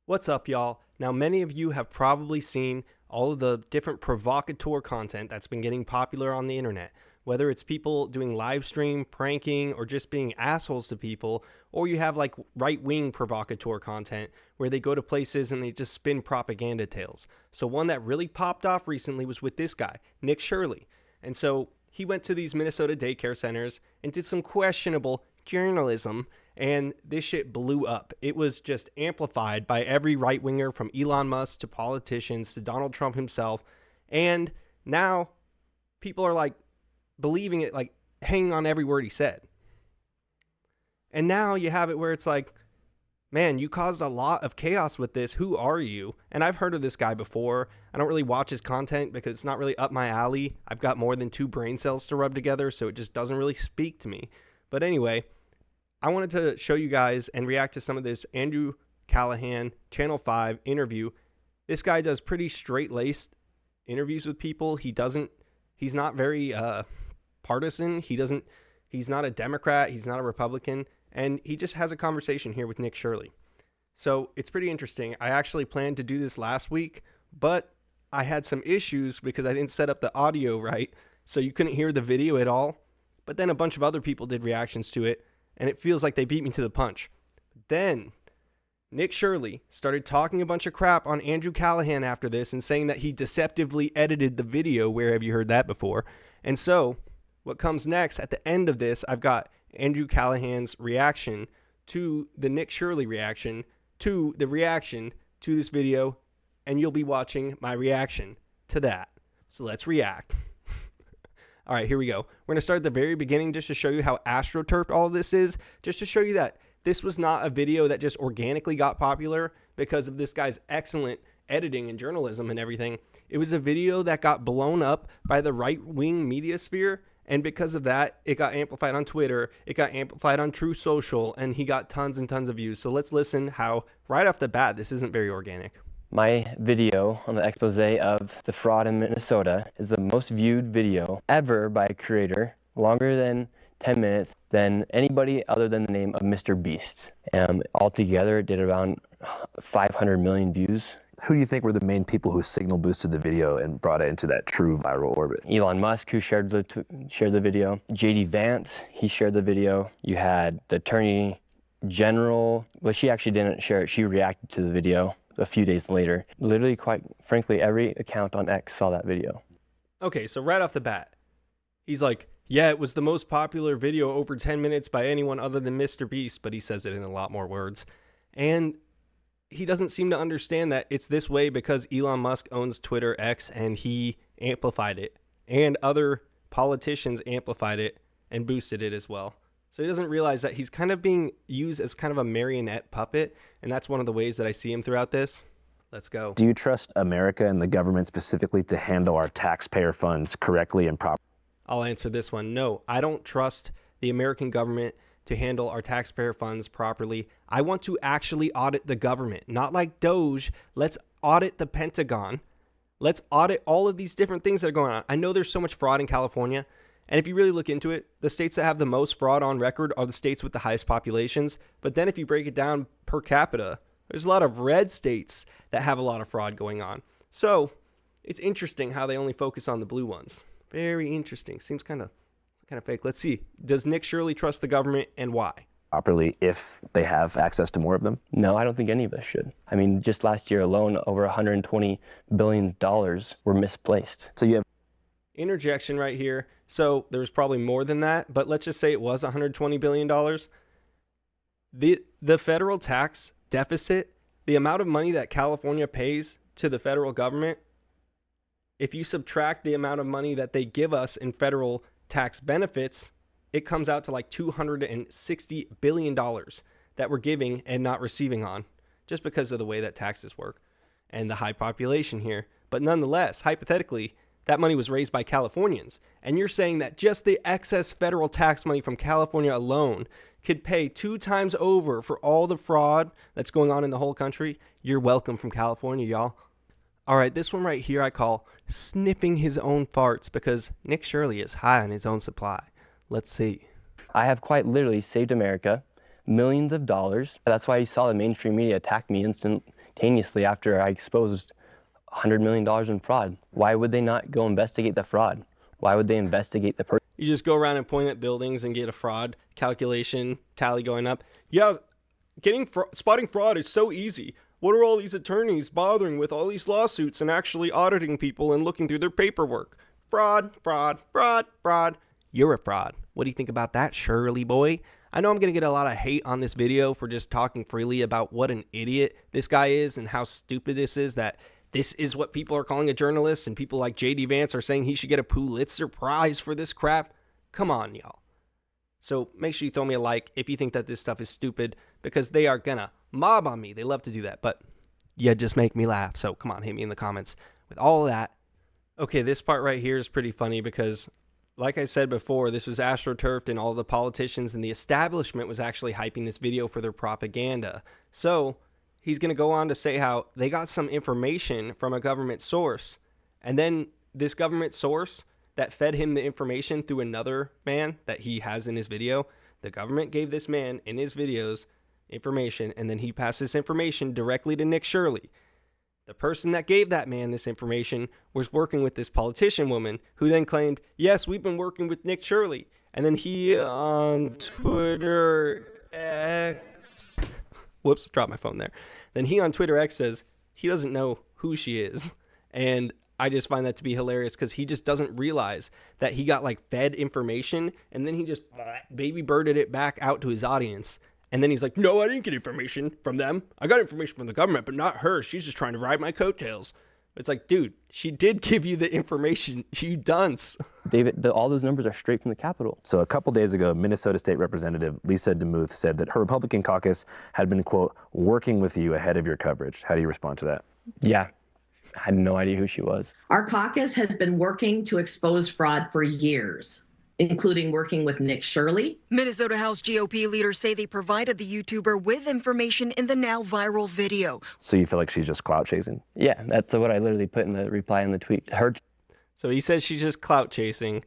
What's up, y'all? Now, many of you have probably seen all of the different provocateur content that's been getting popular on the internet. Whether it's people doing live stream, pranking, or just being assholes to people, or you have like right-wing provocateur content where they go to places and they just spin propaganda tales. So one that really popped off recently was with this guy, Nick Shirley. And so he went to these Minnesota daycare centers and did some questionable journalism, and this shit blew up. It was just amplified by every right-winger from Elon Musk to politicians to Donald Trump himself. And now people are like believing it, like hanging on every word he said. And now you have it where it's like, man, you caused a lot of chaos with this. Who are you? And I've heard of this guy before. I don't really watch his content because it's not really up my alley. I've got more than 2 brain cells to rub together, so it just doesn't really speak to me. But anyway, I wanted to show you guys and react to some of this Andrew Callaghan Channel 5 interview. This guy does pretty straight-laced interviews with people. He's not very partisan. He's not a Democrat. He's not a Republican. And he just has a conversation here with Nick Shirley. So it's pretty interesting. I actually planned to do this last week, but I had some issues because I didn't set up the audio right. So you couldn't hear the video at all. But then a bunch of other people did reactions to it, and it feels like they beat me to the punch. Then Nick Shirley started talking a bunch of crap on Andrew Callaghan after this and saying that he deceptively edited the video. Where have you heard that before? And so what comes next at the end of this, I've got Andrew Callaghan's reaction to the Nick Shirley reaction to the reaction to this video, and you'll be watching my reaction to that. So let's react. All right, here we go. We're going to start at the very beginning just to show you how astroturfed all of this is, just to show you that this was not a video that just organically got popular because of this guy's excellent editing and journalism and everything. It was a video that got blown up by the right-wing media sphere, and because of that, it got amplified on Twitter, it got amplified on True Social, and he got tons and tons of views. So let's listen how, right off the bat, this isn't very organic. My video on the expose of the fraud in Minnesota is the most viewed video ever by a creator, longer than 10 minutes, than anybody other than the name of Mr. Beast. Altogether, it did around 500 million views. Who do you think were the main people who signal boosted the video and brought it into that true viral orbit? Elon Musk, who shared the video. JD Vance, he shared the video. You had the Attorney General. Well, she actually didn't share it. She reacted to the video a few days later. Literally, quite frankly, every account on X saw that video. Okay, so right off the bat, he's like, yeah, it was the most popular video over 10 minutes by anyone other than Mr. Beast, but he says it in a lot more words. And he doesn't seem to understand that it's this way because Elon Musk owns Twitter X and he amplified it. And other politicians amplified it and boosted it as well. So he doesn't realize that he's kind of being used as kind of a marionette puppet, and that's one of the ways that I see him throughout this. Let's go. Do you trust America and the government specifically to handle our taxpayer funds correctly and properly? I'll answer this one. No, I don't trust the American government to handle our taxpayer funds properly. I want to actually audit the government, not like Doge. Let's audit the Pentagon. Let's audit all of these different things that are going on. I know there's so much fraud in California. And if you really look into it, the states that have the most fraud on record are the states with the highest populations. But then if you break it down per capita, there's a lot of red states that have a lot of fraud going on. So it's interesting how they only focus on the blue ones. Very interesting. Seems kind of fake. Let's see. Does Nick Shirley trust the government, and why? Properly if they have access to more of them? No, I don't think any of us should. I mean, just last year alone, over $120 billion were misplaced. So you have interjection right here. So there's probably more than that, but let's just say it was $120 billion. The federal tax deficit, the amount of money that California pays to the federal government, if you subtract the amount of money that they give us in federal tax benefits, it comes out to like $260 billion that we're giving and not receiving on, just because of the way that taxes work and the high population here. But nonetheless, hypothetically, that money was raised by Californians. And you're saying that just the excess federal tax money from California alone could pay 2 times over for all the fraud that's going on in the whole country? You're welcome from California, y'all. All right, this one right here I call sniffing his own farts, because Nick Shirley is high on his own supply. Let's see. I have quite literally saved America millions of dollars. That's why you saw the mainstream media attack me instantaneously after I exposed $100 million in fraud. Why would they not go investigate the fraud? Why would they investigate the person? You just go around and point at buildings and get a fraud calculation tally going up. Yeah, spotting fraud is so easy. What are all these attorneys bothering with all these lawsuits and actually auditing people and looking through their paperwork? Fraud, fraud, fraud, fraud. You're a fraud. What do you think about that, Shirley boy? I know I'm going to get a lot of hate on this video for just talking freely about what an idiot this guy is and how stupid this is, that this is what people are calling a journalist, and people like J.D. Vance are saying he should get a Pulitzer Prize for this crap. Come on, y'all. So make sure you throw me a like if you think that this stuff is stupid, because they are gonna mob on me. They love to do that, but you just make me laugh. So come on, hit me in the comments with all of that. Okay, this part right here is pretty funny because, like I said before, this was astroturfed and all the politicians and the establishment was actually hyping this video for their propaganda. So he's going to go on to say how they got some information from a government source, and then this government source that fed him the information through another man that he has in his video, the government gave this man in his videos information, and then he passed this information directly to Nick Shirley. The person that gave that man this information was working with this politician woman, who then claimed, yes, we've been working with Nick Shirley. And then he on Twitter X, whoops, dropped my phone there. Then he on Twitter X says he doesn't know who she is. And I just find that to be hilarious because he just doesn't realize that he got like fed information and then he just baby birded it back out to his audience. And then he's like, no, I didn't get information from them. I got information from the government, but not her. She's just trying to ride my coattails. It's like, dude, she did give you the information. You dunce. David, all those numbers are straight from the Capitol. So a couple days ago, Minnesota State Representative Lisa DeMuth said that her Republican caucus had been, quote, working with you ahead of your coverage. How do you respond to that? Yeah, I had no idea who she was. Our caucus has been working to expose fraud for years, including working with Nick Shirley. Minnesota House GOP leaders say they provided the YouTuber with information in the now viral video. So you feel like she's just clout chasing? Yeah, that's what I literally put in the reply in the tweet. So he says she's just clout chasing,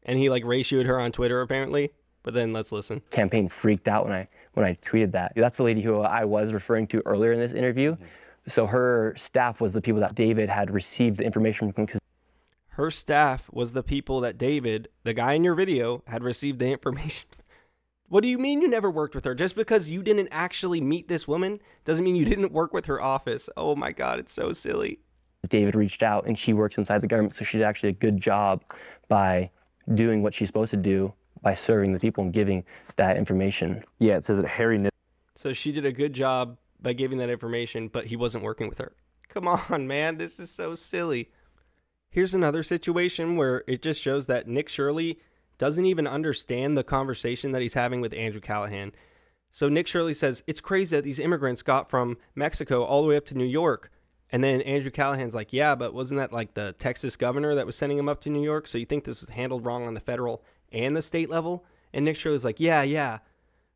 and he like ratioed her on Twitter apparently. But then let's listen. Campaign freaked out when I tweeted that. That's the lady who I was referring to earlier in this interview. So her staff was the people that David had received the information from. Her staff was the people that David, the guy in your video, had received the information. What do you mean you never worked with her? Just because you didn't actually meet this woman doesn't mean you didn't work with her office. Oh my God, it's so silly. David reached out and she works inside the government, so she did actually a good job by doing what she's supposed to do by serving the people and giving that information. Yeah, it says that Harry... So she did a good job by giving that information, but he wasn't working with her. Come on, man, this is so silly. Here's another situation where it just shows that Nick Shirley doesn't even understand the conversation that he's having with Andrew Callaghan. So Nick Shirley says, it's crazy that these immigrants got from Mexico all the way up to New York. And then Andrew Callahan's like, yeah, but wasn't that like the Texas governor that was sending them up to New York? So you think this was handled wrong on the federal and the state level? And Nick Shirley's like, yeah.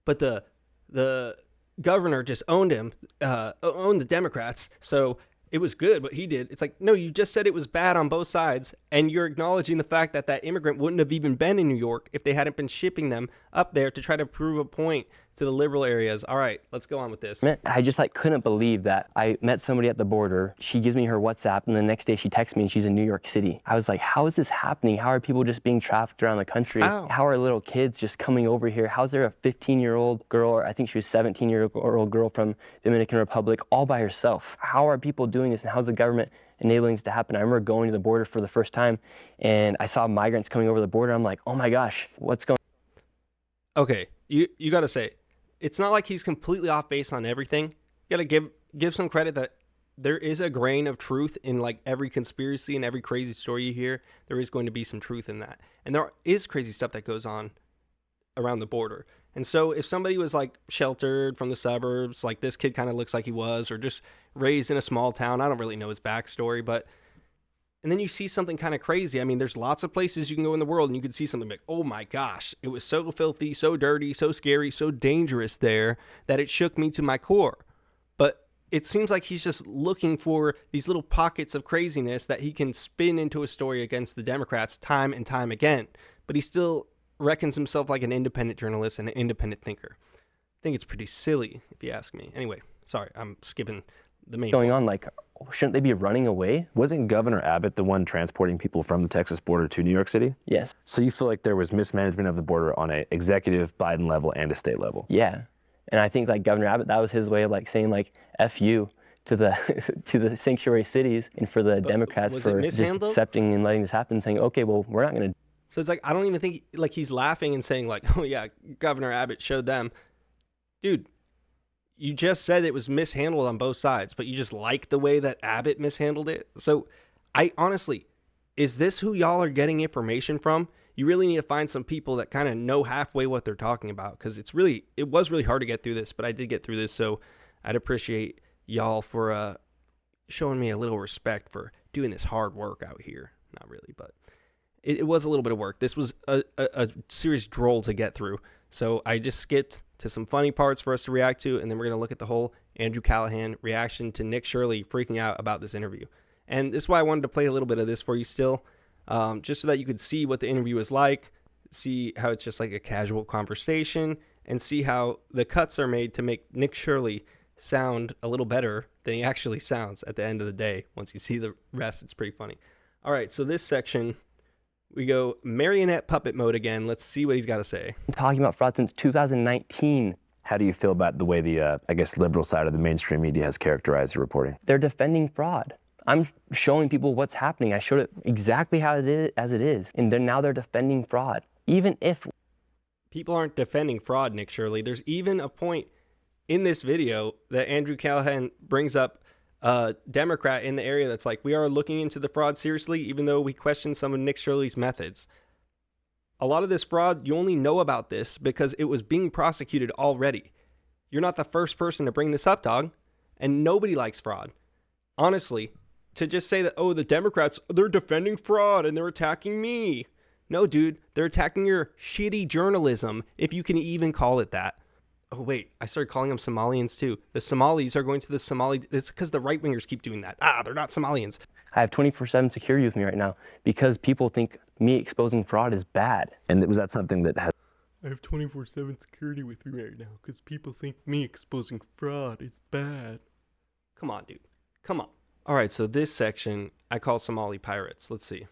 But the governor just owned the Democrats. So it was good what he did. It's like, no, you just said it was bad on both sides, and you're acknowledging the fact that that immigrant wouldn't have even been in New York if they hadn't been shipping them up there to try to prove a point to the liberal areas. All right, let's go on with this. I just couldn't believe that I met somebody at the border. She gives me her WhatsApp, and the next day she texts me and she's in New York City. I was like, how is this happening? How are people just being trafficked around the country? How are little kids just coming over here? How's there a 15-year-old girl, or I think she was 17-year-old girl from Dominican Republic, all by herself? How are people doing this, and how's the government enabling this to happen? I remember going to the border for the first time, and I saw migrants coming over the border. I'm like, oh my gosh, what's going on? Okay, you got to say, it's not like he's completely off base on everything. You got to give some credit that there is a grain of truth in like every conspiracy and every crazy story you hear. There is going to be some truth in that. And there is crazy stuff that goes on around the border. And so if somebody was like sheltered from the suburbs, like this kid kind of looks like he was, or just raised in a small town, I don't really know his backstory, but and then you see something kind of crazy. I mean, there's lots of places you can go in the world and you can see something like, oh my gosh, it was so filthy, so dirty, so scary, so dangerous there that it shook me to my core. But it seems like he's just looking for these little pockets of craziness that he can spin into a story against the Democrats time and time again. But he still reckons himself like an independent journalist and an independent thinker. I think it's pretty silly, if you ask me. Anyway, sorry, I'm skipping the main going point. on? Like, shouldn't they be running away? Wasn't Governor Abbott the one transporting people from the Texas border to New York City? Yes. So you feel like there was mismanagement of the border on an executive Biden level and a state level? Yeah. And I think like Governor Abbott, that was his way of like saying like F you to the to the sanctuary cities, and for the Democrats was it for just mishandled? accepting and letting this happen, saying, okay, well, we're not going to. So it's like, I don't even think like he's laughing and saying like, oh yeah, Governor Abbott showed them. Dude, you just said it was mishandled on both sides, but you just like the way that Abbott mishandled it. So I honestly, is this who y'all are getting information from? You really need to find some people that kind of know halfway what they're talking about, because it was really hard to get through this, but I did get through this. So I'd appreciate y'all for showing me a little respect for doing this hard work out here. Not really, but it was a little bit of work. This was a serious droll to get through. So I just skipped to some funny parts for us to react to, and then we're going to look at the whole Andrew Callaghan reaction to Nick Shirley freaking out about this interview. And this is why I wanted to play a little bit of this for you still, just so that you could see what the interview is like, see how it's just like a casual conversation, and see how the cuts are made to make Nick Shirley sound a little better than he actually sounds at the end of the day. Once you see the rest, it's pretty funny. All right, so this section, we go marionette puppet mode again. Let's see what he's got to say. I'm talking about fraud since 2019. How do you feel about the way the, I guess, liberal side of the mainstream media has characterized your reporting? They're defending fraud. I'm showing people what's happening. I showed it exactly how it is, as it is, and now they're defending fraud. Even if people aren't defending fraud, Nick Shirley, there's even a point in this video that Andrew Callaghan brings up a Democrat in the area that's like, we are looking into the fraud seriously, even though we question some of Nick Shirley's methods. A lot of this fraud, you only know about this because it was being prosecuted already. You're not the first person to bring this up, dog, and nobody likes fraud. Honestly, to just say that, oh, the Democrats, they're defending fraud and they're attacking me. No, dude, they're attacking your shitty journalism, if you can even call it that. Oh, wait, I started calling them Somalians too. The Somalis are going to the Somali. It's because the right-wingers keep doing that. They're not Somalians. I have 24/7 security with me right now because people think me exposing fraud is bad. And was that something that has... I have 24/7 security with me right now because people think me exposing fraud is bad. Come on, dude. Come on. All right, so this section I call Somali pirates. Let's see.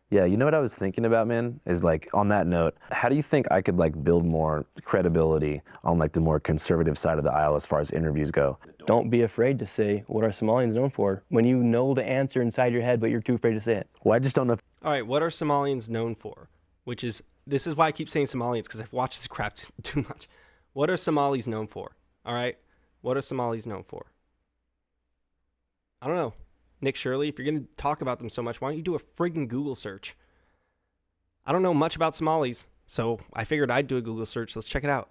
Yeah, you know what I was thinking about, man? Is like, on that note, how do you think I could like build more credibility on like the more conservative side of the aisle as far as interviews go? Don't be afraid to say, what are Somalians known for? When you know the answer inside your head, but you're too afraid to say it. Well, I just don't know if... All right, what are Somalians known for? This is why I keep saying Somalians, because I've watched this crap too much. What are Somalis known for? All right, what are Somalis known for? I don't know. Nick Shirley, if you're going to talk about them so much, why don't you do a friggin' Google search? I don't know much about Somalis, so I figured I'd do a Google search. Let's check it out.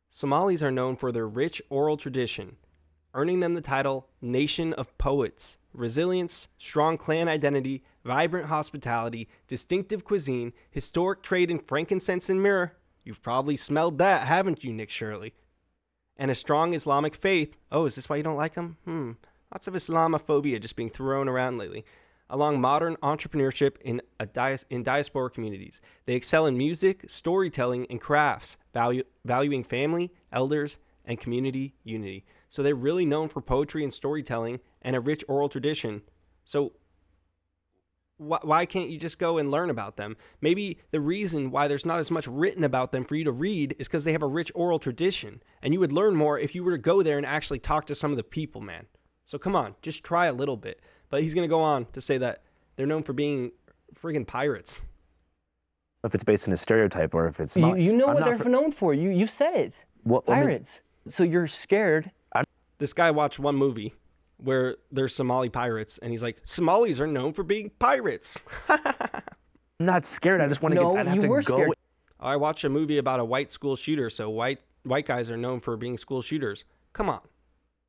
Somalis are known for their rich oral tradition, earning them the title Nation of Poets. Resilience, strong clan identity, vibrant hospitality, distinctive cuisine, historic trade in frankincense and myrrh. You've probably smelled that, haven't you, Nick Shirley? And a strong Islamic faith. Oh, is this why you don't like them? Lots of Islamophobia just being thrown around lately. Along modern entrepreneurship in diaspora communities. They excel in music, storytelling, and crafts, valuing family, elders, and community unity. So they're really known for poetry and storytelling and a rich oral tradition. So why can't you just go and learn about them? Maybe the reason why there's not as much written about them for you to read is because they have a rich oral tradition. And you would learn more if you were to go there and actually talk to some of the people, man. So come on, just try a little bit. But he's going to go on to say that they're known for being friggin' pirates. If it's based on a stereotype or if it's not. You know what they're known for. You said it. What, pirates. I mean, so you're scared. This guy watched one movie where there's Somali pirates, and he's like, Somalis are known for being pirates. I'm not scared. I just want to no, I'd have to go. Scared. I watched a movie about a white school shooter, so white guys are known for being school shooters. Come on.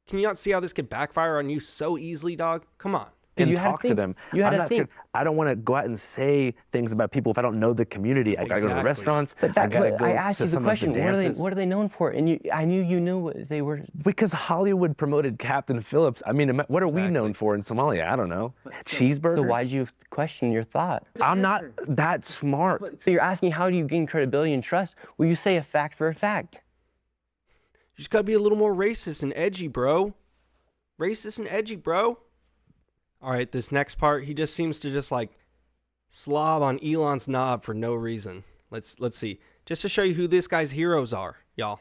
Can you not see how this could backfire on you so easily, dog? Come on. And talk to them. You had to think. I don't want to go out and say things about people if I don't know the community. I gotta go to restaurants. I asked you the question. What are they known for? And I knew you knew what they were. Because Hollywood promoted Captain Phillips. I mean, what are we known for in Somalia? I don't know. Cheeseburgers. So why'd you question your thought? I'm not that smart. So you're asking how do you gain credibility and trust? Well, you say a fact for a fact. You just gotta be a little more racist and edgy, bro. Racist and edgy, bro. All right, this next part, he just seems to just like slob on Elon's knob for no reason. Let's see. Just to show you who this guy's heroes are, y'all.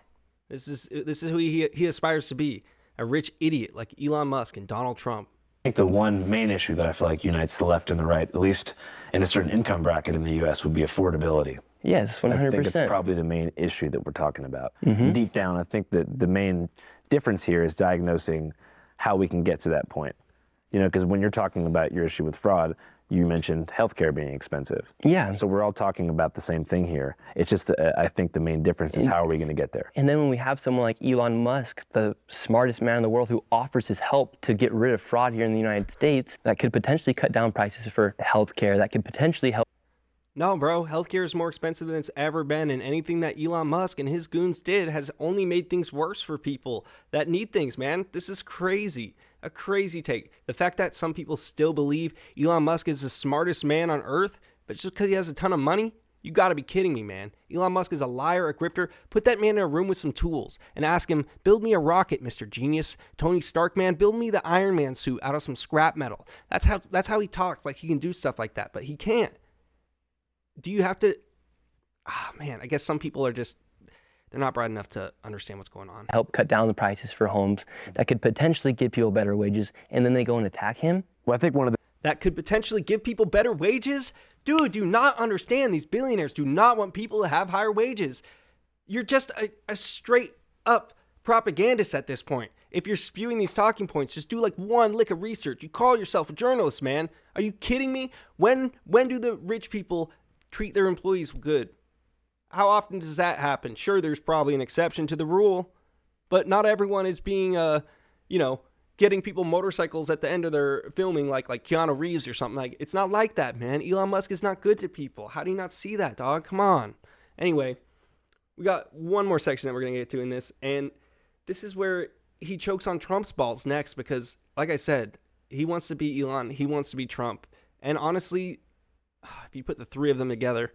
This is who he aspires to be. A rich idiot like Elon Musk and Donald Trump. I think the one main issue that I feel like unites the left and the right, at least in a certain income bracket in the U.S., would be affordability. Yes, 100%. I think it's probably the main issue that we're talking about. Deep down, I think that the main difference here is diagnosing how we can get to that point. You know, because when you're talking about your issue with fraud, you mentioned healthcare being expensive. Yeah. So we're all talking about the same thing here. It's just, I think the main difference is how are we going to get there? And then when we have someone like Elon Musk, the smartest man in the world, who offers his help to get rid of fraud here in the United States, that could potentially cut down prices for healthcare, that could potentially help. No, bro, healthcare is more expensive than it's ever been, and anything that Elon Musk and his goons did has only made things worse for people that need things, man. This is crazy. A crazy take. The fact that some people still believe Elon Musk is the smartest man on earth, but just because he has a ton of money, you gotta be kidding me, man. Elon Musk is a liar, a grifter. Put that man in a room with some tools and ask him, build me a rocket, Mr. Genius. Tony Stark, man, build me the Iron Man suit out of some scrap metal. That's how he talks, like he can do stuff like that, but he can't. Do you have to... man, I guess some people are just... they're not bright enough to understand what's going on. Help cut down the prices for homes, that could potentially give people better wages, and then they go and attack him? Well, I think one of the... That could potentially give people better wages? Dude, do not understand. These billionaires do not want people to have higher wages. You're just a straight up propagandist at this point. If you're spewing these talking points, just do like one lick of research. You call yourself a journalist, man. Are you kidding me? When do the rich people treat their employees good? How often does that happen? Sure, there's probably an exception to the rule, but not everyone is being, getting people motorcycles at the end of their filming like Keanu Reeves or something. Like, it's not like that, man. Elon Musk is not good to people. How do you not see that, dog? Come on. Anyway, we got one more section that we're going to get to in this, and this is where he chokes on Trump's balls next because, like I said, he wants to be Elon. He wants to be Trump. And honestly, if you put the three of them together,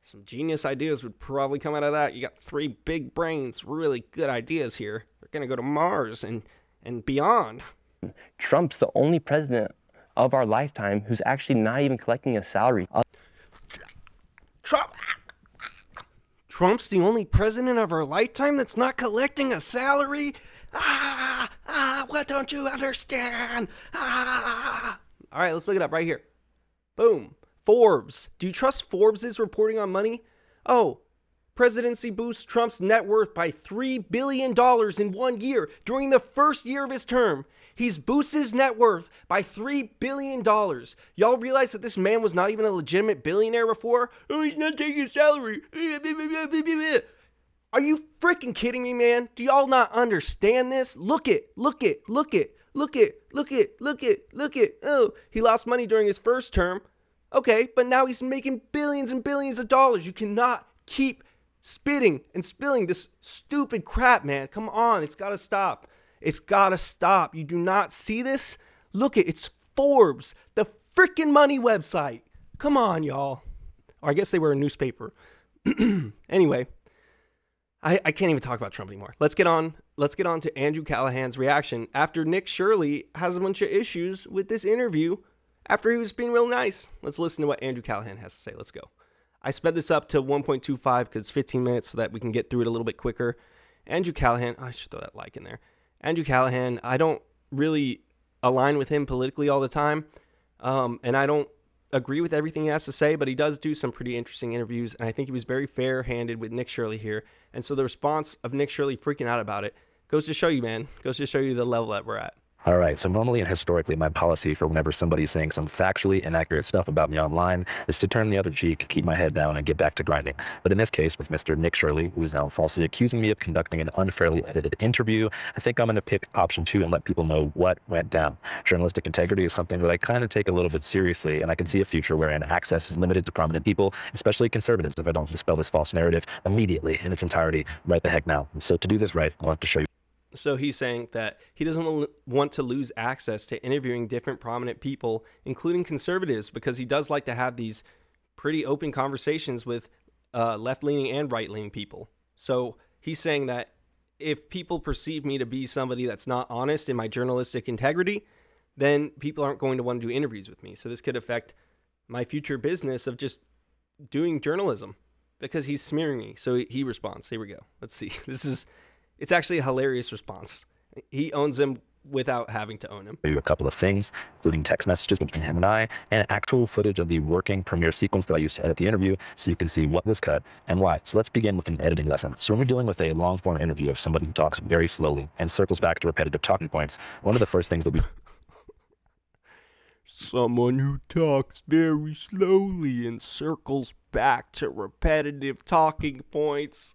some genius ideas would probably come out of that. You got three big brains, really good ideas here. They're going to go to Mars and beyond. Trump's the only president of our lifetime who's actually not even collecting a salary. Trump's the only president of our lifetime that's not collecting a salary? What don't you understand? All right, let's look it up right here. Boom. Forbes. Do you trust Forbes' reporting on money? Oh, presidency boosts Trump's net worth by $3 billion in 1 year during the first year of his term. He's boosted his net worth by $3 billion. Y'all realize that this man was not even a legitimate billionaire before? Oh, he's not taking a salary. Are you freaking kidding me, man? Do y'all not understand this? Look it. Oh, he lost money during his first term. Okay, but now he's making billions and billions of dollars. You cannot keep spitting and spilling this stupid crap, man. Come on, it's got to stop. It's got to stop. You do not see this? Look it's Forbes, the freaking money website. Come on, y'all. Or I guess they were a newspaper. Anyway, I can't even talk about Trump anymore. Let's get on to Andrew Callaghan's reaction after Nick Shirley has a bunch of issues with this interview after he was being real nice. Let's listen to what Andrew Callaghan has to say. Let's go. I sped this up to 1.25 because it's 15 minutes so that we can get through it a little bit quicker. Andrew Callaghan, I should throw that like in there. Andrew Callaghan, I don't really align with him politically all the time, and I don't agree with everything he has to say, but he does do some pretty interesting interviews, and I think he was very fair-handed with Nick Shirley here. And so the response of Nick Shirley freaking out about it goes to show you, man, goes to show you the level that we're at. All right, so normally and historically, my policy for whenever somebody's saying some factually inaccurate stuff about me online is to turn the other cheek, keep my head down, and get back to grinding. But in this case, with Mr. Nick Shirley, who is now falsely accusing me of conducting an unfairly edited interview, I think I'm going to pick option 2 and let people know what went down. Journalistic integrity is something that I kind of take a little bit seriously, and I can see a future wherein access is limited to prominent people, especially conservatives, if I don't dispel this false narrative immediately in its entirety right the heck now. So to do this right, I'll have to show you. So he's saying that he doesn't want to lose access to interviewing different prominent people, including conservatives, because he does like to have these pretty open conversations with left-leaning and right-leaning people. So he's saying that if people perceive me to be somebody that's not honest in my journalistic integrity, then people aren't going to want to do interviews with me. So this could affect my future business of just doing journalism because he's smearing me. So he responds. Here we go. Let's see. It's actually a hilarious response. He owns him without having to own him. A couple of things, including text messages between him and I, and actual footage of the working Premiere sequence that I used to edit the interview, so you can see what was cut and why. So let's begin with an editing lesson. So when we're dealing with a long form interview of somebody who talks very slowly and circles back to repetitive talking points, one of the first things that we someone who talks very slowly and circles back to repetitive talking points.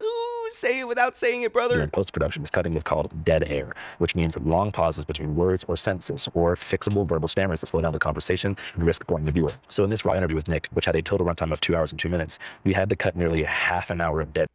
Ooh, say it without saying it, brother. in post-production is cutting what's called dead air, which means long pauses between words or sentences, or fixable verbal stammers to slow down the conversation and risk boring the viewer. So in this raw interview with Nick, which had a total runtime of 2 hours and 2 minutes, we had to cut nearly half an hour of dead.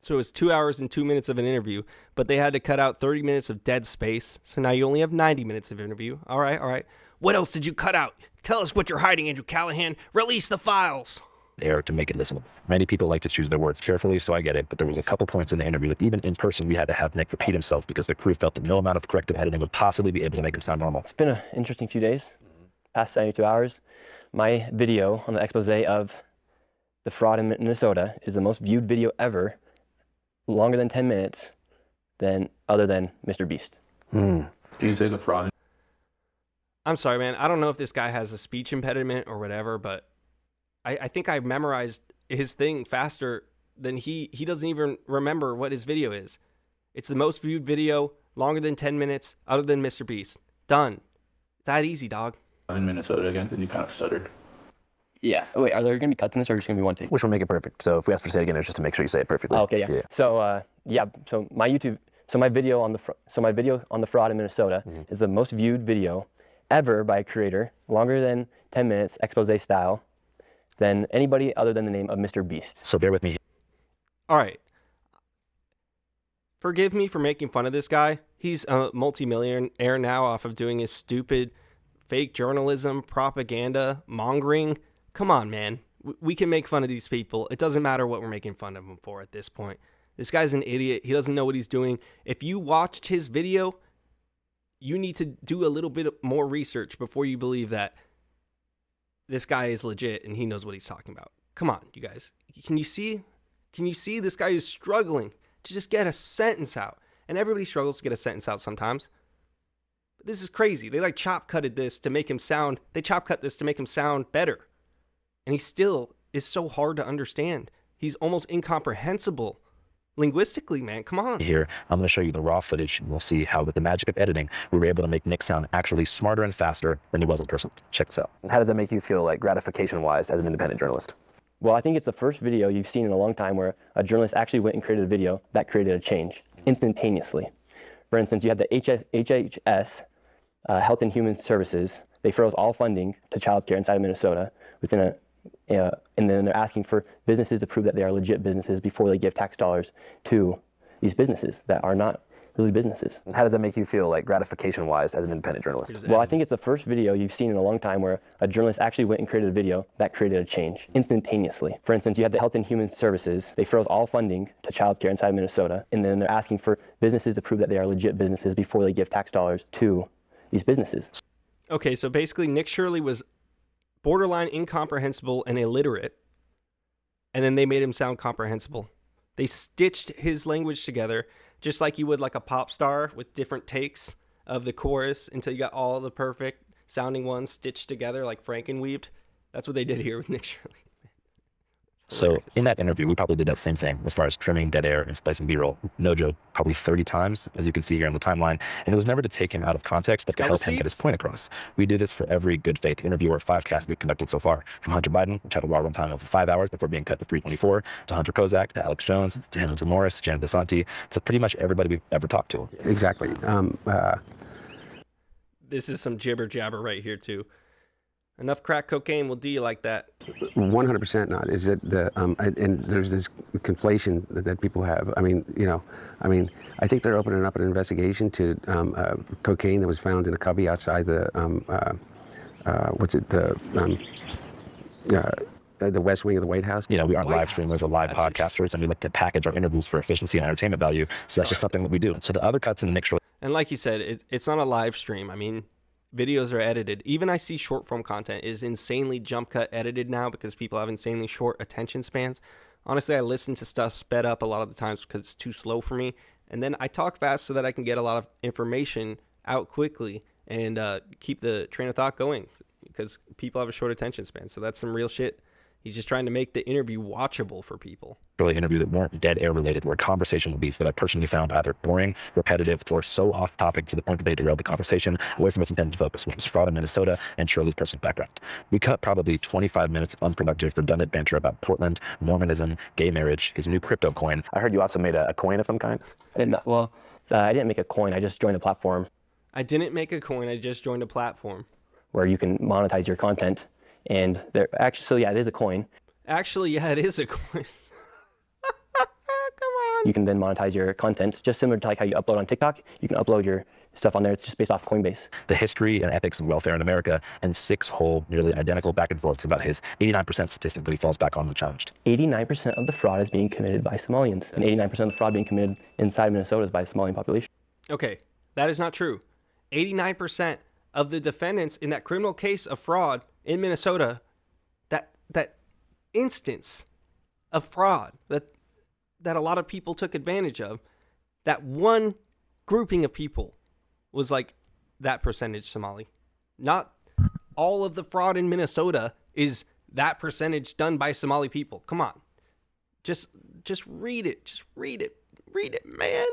So it was 2 hours and 2 minutes of an interview, but they had to cut out 30 minutes of dead space. So now you only have 90 minutes of interview. All right. What else did you cut out? Tell us what you're hiding, Andrew Callaghan. Release the files. Air to make it listenable. Many people like to choose their words carefully, so I get it, but there was a couple points in the interview that even in person we had to have Nick repeat himself because the crew felt that no amount of corrective editing would possibly be able to make him sound normal. It's been an interesting few days, past 72 hours. My video on the expose of the fraud in Minnesota is the most viewed video ever, longer than 10 minutes, other than Mr. Beast. Do you say the fraud? I'm sorry, man. I don't know if this guy has a speech impediment or whatever, but I think I memorized his thing faster than he doesn't even remember what his video is. It's the most viewed video, longer than 10 minutes, other than Mr. Beast. Done. That easy, dog. In Minnesota again, then you kind of stuttered. Yeah. Wait, are there going to be cuts in this, or just going to be one take? Which will make it perfect. So if we ask for say it again, it's just to make sure you say it perfectly. Oh, okay, yeah. So so my video on the fraud in Minnesota is the most viewed video ever by a creator, longer than 10 minutes, expose style, than anybody other than the name of Mr. Beast. So bear with me. All right. Forgive me for making fun of this guy. He's a multimillionaire now off of doing his stupid fake journalism, propaganda, mongering. Come on, man. We can make fun of these people. It doesn't matter what we're making fun of him for at this point. This guy's an idiot. He doesn't know what he's doing. If you watched his video, you need to do a little bit more research before you believe that this guy is legit and he knows what he's talking about. Come on, you guys. Can you see this guy is struggling to just get a sentence out? And everybody struggles to get a sentence out sometimes. But this is crazy. They chop cut this to make him sound better. And he still is so hard to understand. He's almost incomprehensible linguistically, man. Come on. Here, I'm going to show you the raw footage, and we'll see how with the magic of editing, we were able to make Nick sound actually smarter and faster than he was in person. Check this out. How does that make you feel, like, gratification-wise as an independent journalist? Well, I think it's the first video you've seen in a long time where a journalist actually went and created a video that created a change instantaneously. For instance, you had the HHS, Health and Human Services. They froze all funding to childcare inside of Minnesota and then they're asking for businesses to prove that they are legit businesses before they give tax dollars to these businesses that are not really businesses. How does that make you feel, like, gratification-wise as an independent journalist? Well, I think it's the first video you've seen in a long time where a journalist actually went and created a video that created a change instantaneously. For instance, you had the Health and Human Services. They froze all funding to childcare inside of Minnesota, and then they're asking for businesses to prove that they are legit businesses before they give tax dollars to these businesses. Okay, so basically Nick Shirley was borderline incomprehensible and illiterate, and then they made him sound comprehensible. They stitched his language together just like you would like a pop star with different takes of the chorus until you got all the perfect sounding ones stitched together like Frankenweaved. That's what they did here with Nick Shirley. So in that interview, we probably did that same thing as far as trimming dead air and splicing B-roll. No joke, probably 30 times, as you can see here on the timeline. And it was never to take him out of context, but to help him get his point across. We do this for every good faith interview or 5 casts we've conducted so far. From Hunter Biden, which had a raw runtime of 5 hours before being cut to 3:24, to Hunter Kozak, to Alex Jones, to Hamilton Morris, to Janet DeSanti, to pretty much everybody we've ever talked to. Exactly. This is some jibber jabber right here too. Enough crack cocaine will do you like that. 100% not. Is it and there's this conflation that people have. I think they're opening up an investigation to cocaine that was found in a cubby outside the the West Wing of the White House. You know, we aren't White live streamers or live House. That's podcasters, and we like to package our interviews for efficiency and entertainment value. So that's just something that we do. So the other cuts in the Nick Shirley And like you said, it's not a live stream. I mean, videos are edited. Even I see short form content is insanely jump cut edited now because people have insanely short attention spans. Honestly, I listen to stuff sped up a lot of the times because it's too slow for me. And then I talk fast so that I can get a lot of information out quickly and keep the train of thought going because people have a short attention span. So that's some real shit. He's just trying to make the interview watchable for people. interview that weren't dead air related were conversational beats that I personally found either boring, repetitive, or so off topic to the point that they derailed the conversation away from its intended focus, which was fraud in Minnesota and Shirley's personal background. We cut probably 25 minutes of unproductive, redundant banter about Portland, Mormonism, gay marriage, his new crypto coin. I heard you also made a coin of some kind. I didn't make a coin. I just joined a platform I didn't make a coin. I just joined a platform. where you can monetize your content. And there actually, so yeah, it is a coin. Actually, yeah, it is a coin. Come on. You can then monetize your content, just similar to like how you upload on TikTok. You can upload your stuff on there. It's just based off Coinbase. The history and ethics of welfare in America, and 6 whole, nearly identical back and forths about his 89% statistic that he falls back on unchallenged. 89% of the fraud is being committed by Somalians, and 89% of the fraud being committed inside Minnesota is by the Somalian population. Okay, that is not true. 89% of the defendants in that criminal case of fraud in Minnesota, that instance of fraud that a lot of people took advantage of, that one grouping of people was like that percentage Somali. Not all of the fraud in Minnesota is that percentage done by Somali people. Come on. Just read it. Just read it. Read it, man.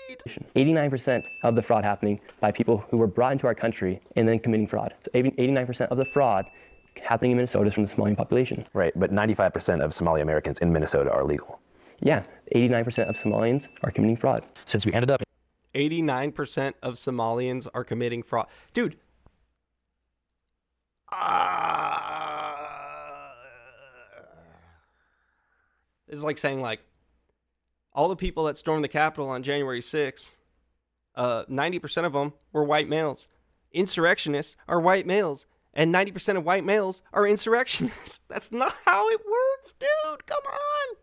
Read. 89% of the fraud happening by people who were brought into our country and then committing fraud. So 89% of the fraud happening in Minnesota is from the Somalian population. Right, but 95% of Somali Americans in Minnesota are legal. Yeah, 89% of Somalians are committing fraud. Since we ended up 89% of Somalians are committing fraud. Dude. It's like saying, like, all the people that stormed the Capitol on January 6th, 90% of them were white males. Insurrectionists are white males, and 90% of white males are insurrectionists. That's not how it works, dude. Come on.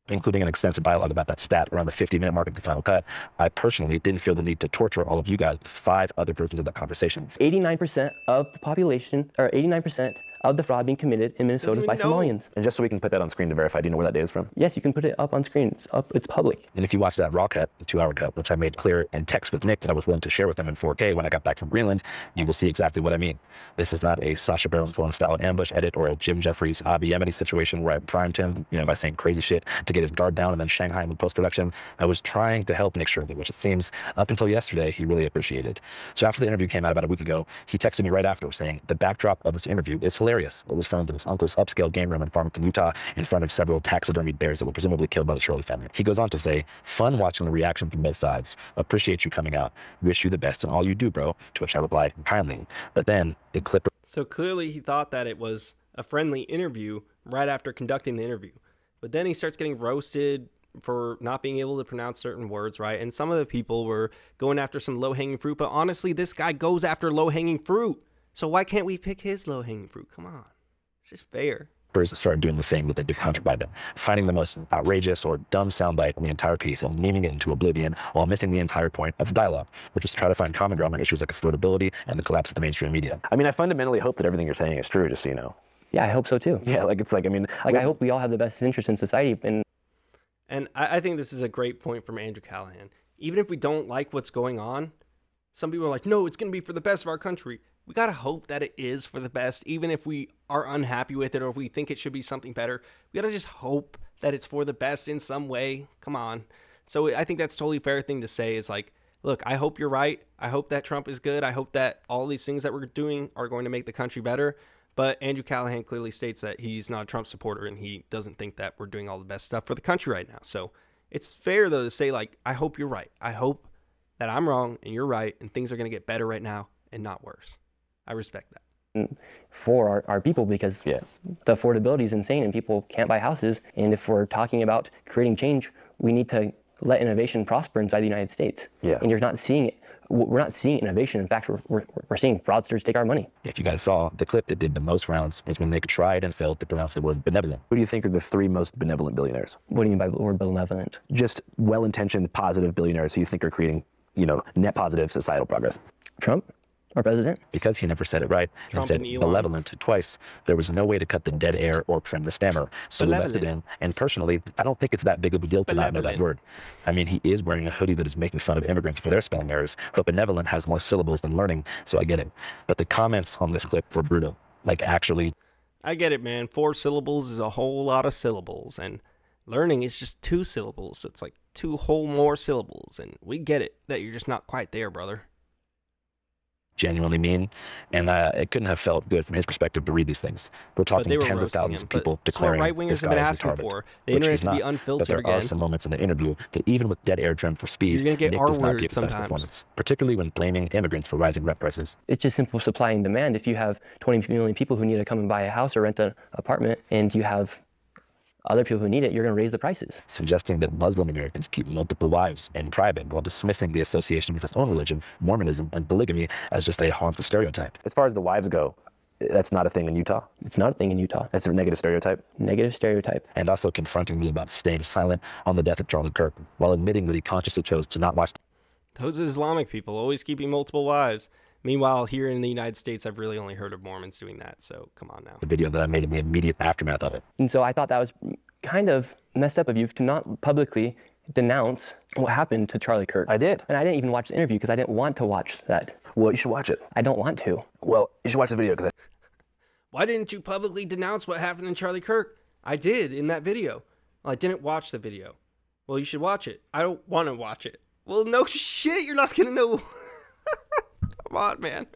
including an extensive dialogue about that stat around the 50-minute mark of the final cut, I personally didn't feel the need to torture all of you guys with 5 other versions of that conversation. 89% of the population, or 89% of the fraud being committed in Minnesota is by Somalians. And just so we can put that on screen to verify, do you know where that data is from? Yes, you can put it up on screen. It's up. It's public. And if you watch that raw cut, the 2-hour cut, which I made clear in text with Nick that I was willing to share with him in 4K when I got back from Greenland, you will see exactly what I mean. This is not a Sacha Baron Cohen style ambush edit or a Jim Jeffries Avi Yemeni situation where I primed him, by saying crazy shit to get his guard down and then Shanghai him with post-production. I was trying to help Nick Shirley, which it seems up until yesterday he really appreciated. So after the interview came out about a week ago, he texted me right after saying the backdrop of this interview is hilarious. It was filmed in his uncle's upscale game room in Farmington, Utah, in front of several taxidermied bears that were presumably killed by the Shirley family. He goes on to say, fun watching the reaction from both sides. Appreciate you coming out. Wish you the best in all you do, bro. To which I replied kindly. But then the clip. So clearly he thought that it was a friendly interview right after conducting the interview. But then he starts getting roasted for not being able to pronounce certain words, right? And some of the people were going after some low-hanging fruit. But honestly, this guy goes after low-hanging fruit. So why can't we pick his low-hanging fruit? Come on. It's just fair. Started doing the thing that they do counter by them, finding the most outrageous or dumb soundbite in the entire piece and memeing it into oblivion while missing the entire point of the dialogue, which was to try to find common ground on issues like affordability and the collapse of the mainstream media. I mean, I fundamentally hope that everything you're saying is true, just so you know. Yeah, I hope so too. Yeah, I hope we all have the best interest in society. And I think this is a great point from Andrew Callaghan. Even if we don't like what's going on, some people are like, no, it's going to be for the best of our country. We got to hope that it is for the best, even if we are unhappy with it or if we think it should be something better. We got to just hope that it's for the best in some way. Come on. So I think that's a totally fair thing to say is like, look, I hope you're right. I hope that Trump is good. I hope that all these things that we're doing are going to make the country better. But Andrew Callaghan clearly states that he's not a Trump supporter and he doesn't think that we're doing all the best stuff for the country right now. So it's fair, though, to say, like, I hope you're right. I hope that I'm wrong and you're right and things are going to get better right now and not worse. I respect that. For our people, because the affordability is insane and people can't buy houses. And if we're talking about creating change, we need to let innovation prosper inside the United States. Yeah. And you're not seeing we're not seeing innovation. In fact, we're seeing fraudsters take our money. If you guys saw, the clip that did the most rounds was when Nick tried and failed to pronounce the word benevolent. Who do you think are the 3 most benevolent billionaires? What do you mean by the word benevolent? Just well-intentioned, positive billionaires who you think are creating, you know, net positive societal progress. Trump? Our president? Because he never said it right Trump and said and Elon. malevolent twice, there was no way to cut the dead air or trim the stammer. So we left it in. And personally, I don't think it's that big of a deal to not know that word. I mean, he is wearing a hoodie that is making fun of immigrants for their spelling errors, but benevolent has more syllables than learning, so I get it. But the comments on this clip were brutal. Like, actually. I get it, man. 4 syllables is a whole lot of syllables, and learning is just 2 syllables, so it's like 2 whole more syllables, and we get it that you're just not quite there, brother. Genuinely mean, and it couldn't have felt good from his perspective to read these things. We're talking tens of thousands of people declaring right-wingers this have guy been is asking retarded, for. The which internet he's to be not. unfiltered But there again. are some moments in the interview that even with dead air trimmed for speed, You're gonna get Nick R does not words give his best sometimes. performance, particularly when blaming immigrants for rising rent prices. It's just simple supply and demand. If you have 20 million people who need to come and buy a house or rent an apartment, and you have other people who need it, you're going to raise the prices. Suggesting that Muslim Americans keep multiple wives in private while dismissing the association with his own religion, Mormonism, and polygamy as just a harmful stereotype. As far as the wives go, that's not a thing in Utah. It's not a thing in Utah. That's a negative stereotype. Negative stereotype. And also confronting me about staying silent on the death of Charlie Kirk, while admitting that he consciously chose to not watch. Those Islamic people always keeping multiple wives. Meanwhile, here in the United States, I've really only heard of Mormons doing that, so come on now. The video that I made in the immediate aftermath of it. And so I thought that was kind of messed up of you to not publicly denounce what happened to Charlie Kirk. I did. And I didn't even watch the interview because I didn't want to watch that. Well, you should watch it. I don't want to. Well, you should watch the video because Why didn't you publicly denounce what happened to Charlie Kirk? I did in that video. Well, I didn't watch the video. Well, you should watch it. I don't want to watch it. Well, no shit, you're not going to know. Come on, man.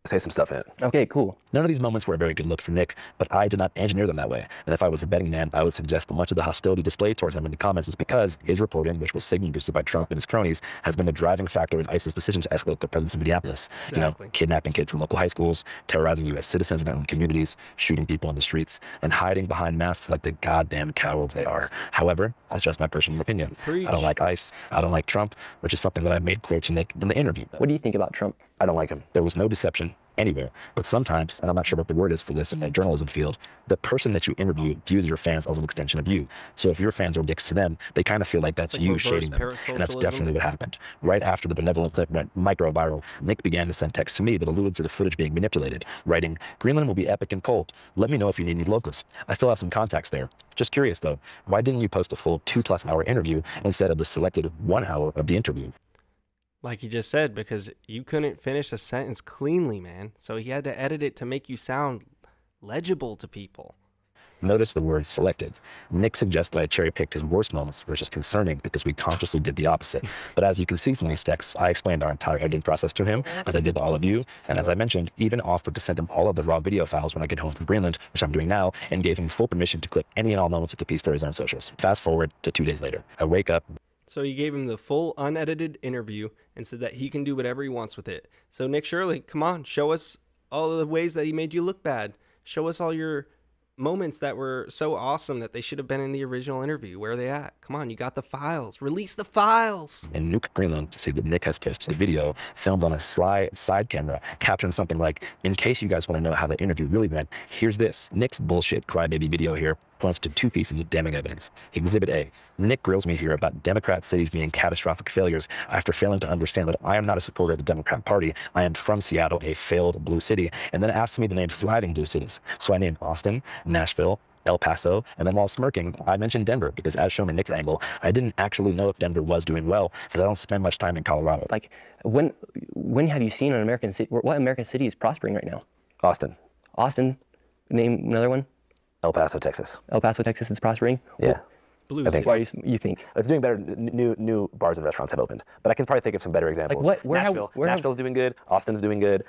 say some stuff in it. Okay, cool. None of these moments were a very good look for Nick, but I did not engineer them that way. And if I was a betting man, I would suggest that much of the hostility displayed towards him in the comments is because his reporting, which was signally boosted by Trump and his cronies, has been a driving factor in ISIS's decision to escalate their presence in Minneapolis. Exactly. You know, kidnapping kids from local high schools, terrorizing U.S. citizens in their own communities, shooting people in the streets, and hiding behind masks like the goddamn cowards they are. However, that's just my personal opinion. Preach. I don't like ICE. I don't like Trump, which is something that I made clear to Nick in the interview. What do you think about Trump? I don't like him. There was no deception anywhere. But sometimes, and I'm not sure what the word is for this in the journalism field, the person that you interview views your fans as an extension of you. So if your fans are dicks to them, they kind of feel like that's Like you reverse shading them. And that's parasocialism. definitely what happened. Right after the benevolent clip went micro-viral, Nick began to send texts to me that alluded to the footage being manipulated, writing, "Greenland will be epic and cold. Let me know if you need any locals." I still have some contacts there. Just curious though, why didn't you post a full 2+ hour interview instead of the selected 1 hour of the interview? Like you just said, because you couldn't finish a sentence cleanly, man. So he had to edit it to make you sound legible to people. Notice the word selected. Nick suggests that I cherry-picked his worst moments, which is concerning because we consciously did the opposite. But as you can see from these texts, I explained our entire editing process to him, as I did to all of you, and as I mentioned, even offered to send him all of the raw video files when I get home from Greenland, which I'm doing now, and gave him full permission to clip any and all moments of the piece for his own socials. Fast forward to 2 days later. I wake up. So you gave him the full unedited interview and said that he can do whatever he wants with it. So Nick Shirley, come on, show us all of the ways that he made you look bad. Show us all your moments that were so awesome that they should have been in the original interview. Where are they at? Come on, you got the files. Release the files. In Nuke Greenland to see that Nick has kissed the video filmed on a side camera, captioned something like, "In case you guys want to know how the interview really went, here's this." Nick's bullshit crybaby video here points to 2 pieces of damning evidence. Exhibit A, Nick grills me here about Democrat cities being catastrophic failures after failing to understand that I am not a supporter of the Democrat Party. I am from Seattle, a failed blue city, and then asks me to name thriving blue cities. So I named Austin, Nashville, El Paso, and then while smirking, I mentioned Denver because as shown in Nick's angle, I didn't actually know if Denver was doing well because I don't spend much time in Colorado. Like, when have you seen an American city? What American city is prospering right now? Austin, Austin. Name another one. El Paso, Texas. El Paso, Texas is prospering. Yeah. Blue I think- Why do you think? It's doing better. New bars and restaurants have opened, but I can probably think of some better examples. what- where have- Nashville's doing good. Austin's doing good.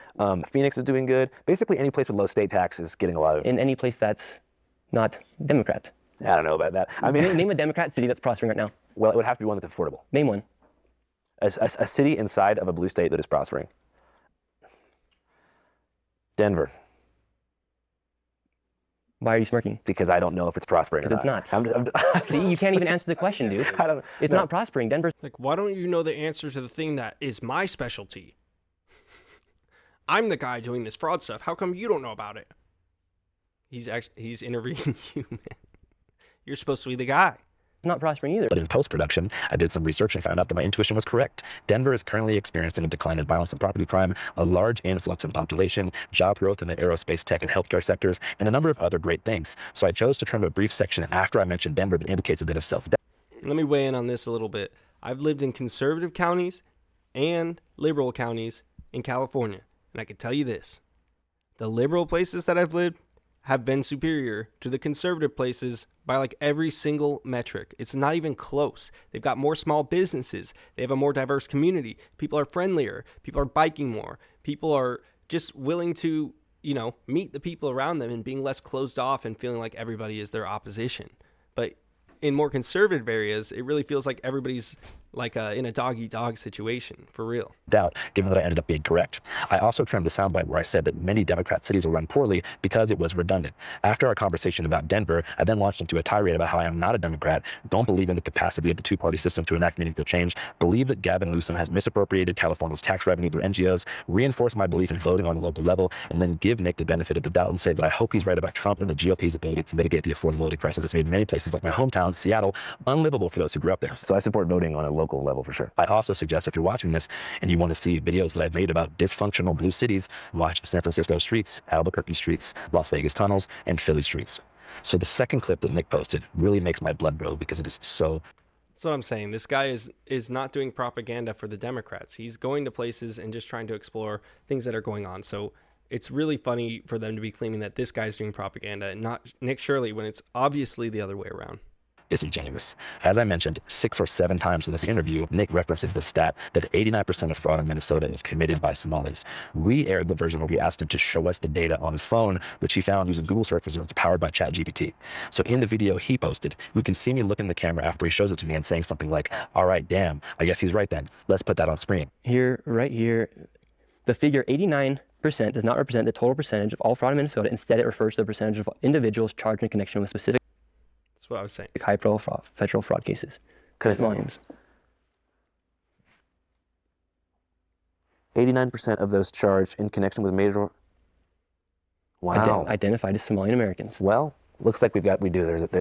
Phoenix is doing good. Basically, any place with low state tax is getting a lot of. In any place that's not Democrat. I don't know about that. I mean, Name a Democrat city that's prospering right now. well, it would have to be one that's affordable. Name one. A city inside of a blue state that is prospering. Denver. Why are you smirking? Because I don't know if it's prospering or Because not. it's not. See, you can't even answer the question, dude. It's not prospering. Denver's Like, why don't you know the answer to the thing that is my specialty? I'm the guy doing this fraud stuff. How come you don't know about it? He's interviewing you, man. You're supposed to be the guy. not prospering either. But in post-production, I did some research and found out that my intuition was correct. Denver is currently experiencing a decline in violence and property crime, a large influx in population, job growth in the aerospace, tech, and healthcare sectors, and a number of other great things. So I chose to trim a brief section after I mentioned Denver that indicates a bit of self-doubt. Let me weigh in on this a little bit. I've lived in conservative counties and liberal counties in California, and I can tell you this. The liberal places that I've lived have been superior to the conservative places by like every single metric. It's not even close. They've got more small businesses. They have a more diverse community. People are friendlier. People are biking more. People are just willing to, meet the people around them and being less closed off and feeling like everybody is their opposition. But in more conservative areas, it really feels like everybody's like in a dog-eat-dog situation, for real. Doubt, given that I ended up being correct. I also trimmed the soundbite where I said that many Democrat cities will run poorly because it was redundant. After our conversation about Denver, I then launched into a tirade about how I am not a Democrat, don't believe in the capacity of the two-party system to enact meaningful change, believe that Gavin Newsom has misappropriated California's tax revenue through NGOs, reinforce my belief in voting on the local level, and then give Nick the benefit of the doubt and say that I hope he's right about Trump and the GOP's ability to mitigate the affordability crisis that's made many places like my hometown, Seattle, unlivable for those who grew up there. So I support voting on a local level for sure. I also suggest if you're watching this and you want to see videos that I've made about dysfunctional blue cities, watch San Francisco streets, Albuquerque streets, Las Vegas tunnels, and Philly streets. So the second clip that Nick posted really makes my blood boil because it is so... That's what I'm saying. This guy is not doing propaganda for the Democrats. He's going to places and just trying to explore things that are going on. So it's really funny for them to be claiming that this guy's doing propaganda and not Nick Shirley when it's obviously the other way around. Disingenuous. As I mentioned 6 or 7 times in this interview, Nick references the stat that 89% of fraud in Minnesota is committed by Somalis. We aired the version where we asked him to show us the data on his phone, which he found using Google search results powered by ChatGPT. So in the video he posted, you can see me look in the camera after he shows it to me and saying something like, all right, damn, I guess he's right then. Let's put that on screen. Here, right here, the figure 89% does not represent the total percentage of all fraud in Minnesota. Instead, it refers to the percentage of individuals charged in connection with specific That's what I was saying. high-profile federal fraud cases. Millions. 89% of those charged in connection with major... Wow. Identified as Somalian Americans. Well, looks like it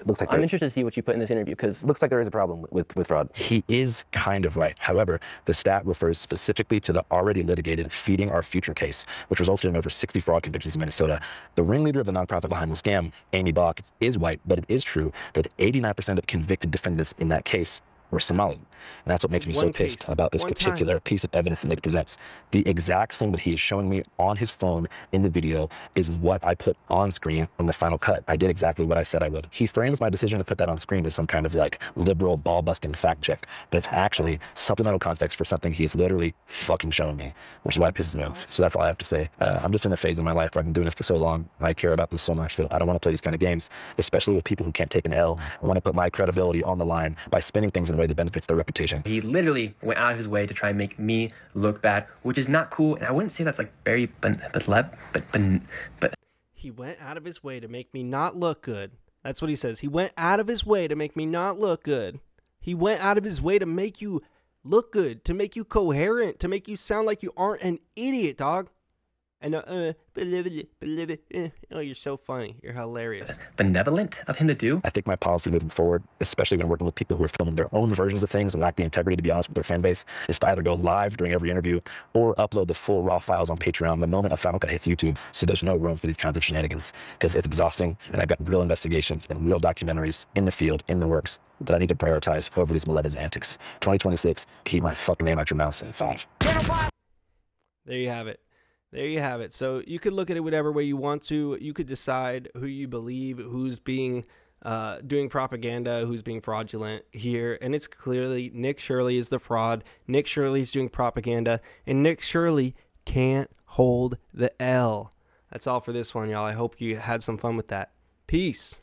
looks like I'm interested to see what you put in this interview because looks like there is a problem with fraud. He is kind of right. However, the stat refers specifically to the already litigated Feeding Our Future case, which resulted in over 60 fraud convictions in Minnesota. The ringleader of the nonprofit behind the scam, Amy Bach, is white, but it is true that 89% of convicted defendants in that case were Somali. And that's what makes me so pissed about this particular piece of evidence that Nick presents. The exact thing that he is showing me on his phone in the video is what I put on screen in the final cut. I did exactly what I said I would. He frames my decision to put that on screen as some kind of like liberal ball-busting fact check, but it's actually supplemental context for something he's literally fucking showing me, which is why it pisses me off. So that's all I have to say. I'm just in a phase of my life where I've been doing this for so long, and I care about this so much that I don't want to play these kind of games, especially with people who can't take an L. I want to put my credibility on the line by spinning things in a way that benefits their reputation. he literally went out of his way to try and make me look bad, which is not cool. And I wouldn't say that's like very, but He went out of his way to make me not look good. That's what he says. He went out of his way to make me not look good. He went out of his way to make you look good, to make you coherent, to make you sound like you aren't an idiot, dog. And oh, you're so funny. You're hilarious. benevolent of him to do. I think my policy moving forward, especially when working with people who are filming their own versions of things and lack the integrity to be honest with their fan base, is to either go live during every interview or upload the full raw files on Patreon the moment a Final Cut hits YouTube, so there's no room for these kinds of shenanigans, because it's exhausting, and I've got real investigations and real documentaries in the field, in the works, that I need to prioritize over these malevolent antics. 2026, keep my fucking name out your mouth. 5. There you have it. There you have it. So you could look at it whatever way you want to. You could decide who you believe, who's being doing propaganda, who's being fraudulent here. And it's clearly Nick Shirley is the fraud. Nick Shirley is doing propaganda. And Nick Shirley can't hold the L. That's all for this one, y'all. I hope you had some fun with that. Peace.